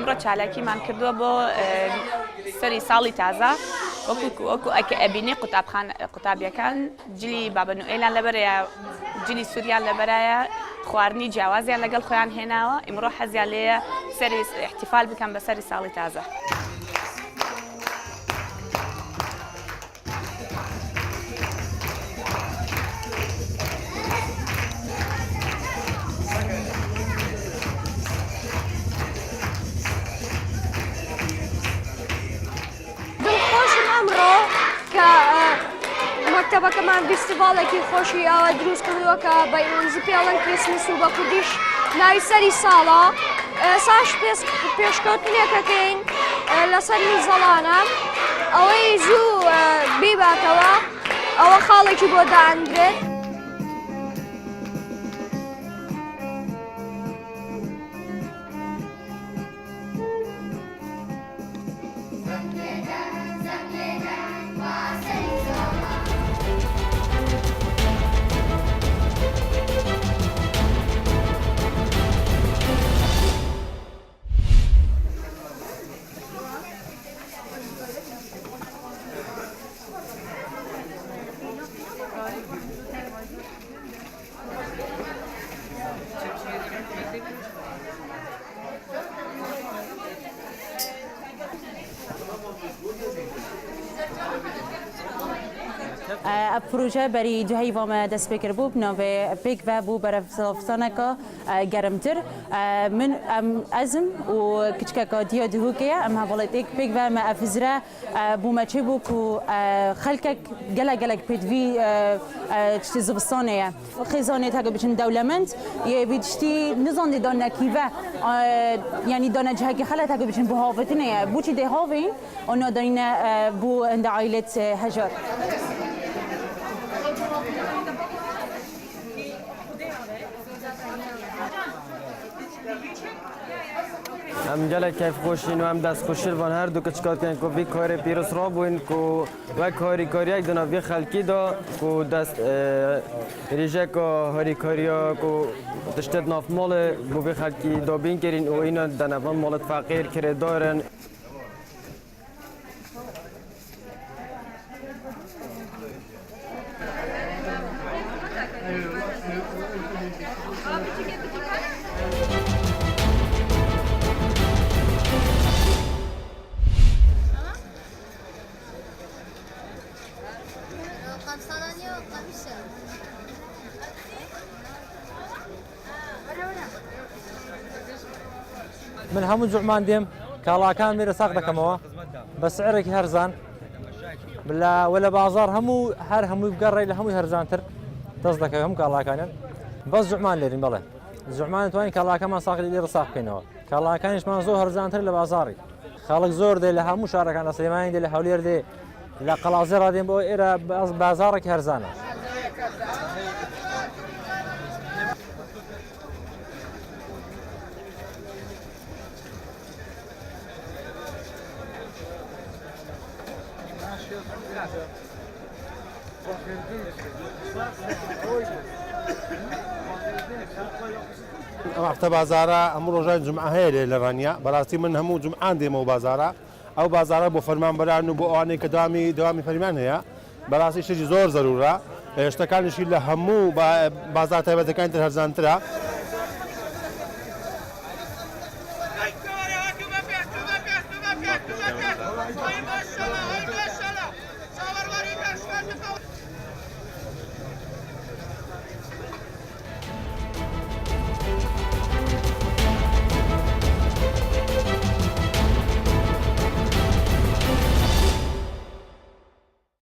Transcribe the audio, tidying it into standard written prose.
ئەمڕۆ چالاکیمان کردووە بۆ سەری ساڵی تازە وەکو ئەبینی قوتابیەکان جلی بابە نوئێلان لەبەرەیە جلی سووریان لەبەرایە خواردنی جیاوازیان لەگەڵ خۆیان هێناوە ئیمڕۆ حەزیان لێیە سەری احتیفال بکەن بە سەری ساڵی تازە. مەکتەبەکەمان فیستیڤاڵێکی خۆشی ئەوە دروست کردووە کە بە ئینگلیزی پێڵەن کریسمس و بە کوردیش ناوی سەری ساڵە. ئێساش پێشکەوتنێکەکەین لەسەر میزەڵانە ئەوەی زوو بیباتەوە ئەوە خاڵێکی بۆ دانرێت. پروژه برای جایی وام دست بکر بود نوی پیک و بو برای فلسطینه که گرمتر من ازم و کچک که دیا دهو که ام حوالت یک پیک و ما افزره بو ما چه بو کو خلق گله پیدوی چه زبستانه خیزانه تا بچن دولمند یه بیشتری نزان دان نکیوه یعنی دان جایی که خلق تا بچن بو هافتنه بو چی ده هاوین آن دارین بو عند عائلت هجار. هم جل کیف خوشین و هم دست خوشی وان هر دو کچکات کن کو وی کاری پیروز را بوین کو و کاری یک دنا وی خلکی دا کو دست ریجه کو هری کاریا کو دشتت ناف مال بو وی خلکی دا بین کرین و اینا دنوان مالت فقیر کرده دارن. من همو زعمان ديم كالاكان ميرا ساق دكموا بسعرك هرزان بلا ولا بازار همو همو يبقري همو هرزان تر تصدق هم كالاكان بس زعمان ليرين بلا زعمان توين كالاكان ما ساق لي رساق كينوا كالاكانش ما زو هرزان تر لبازاري خالق زور دي لها مشاركه على سليمان دي لحولير دي لا قلاصير دي بو إلى بازارك هرزانه. رحت بازارة أمر رجال جمعة هي لرانيا براسي من همو جمعان دي مو بازارة أو بازارة بو فرمان برانو بو أني كدوامي فرمان هي براسي شيء زور ضرورة اشتكال نشيل همو بازار تبع كانت هرزان ترى Vai,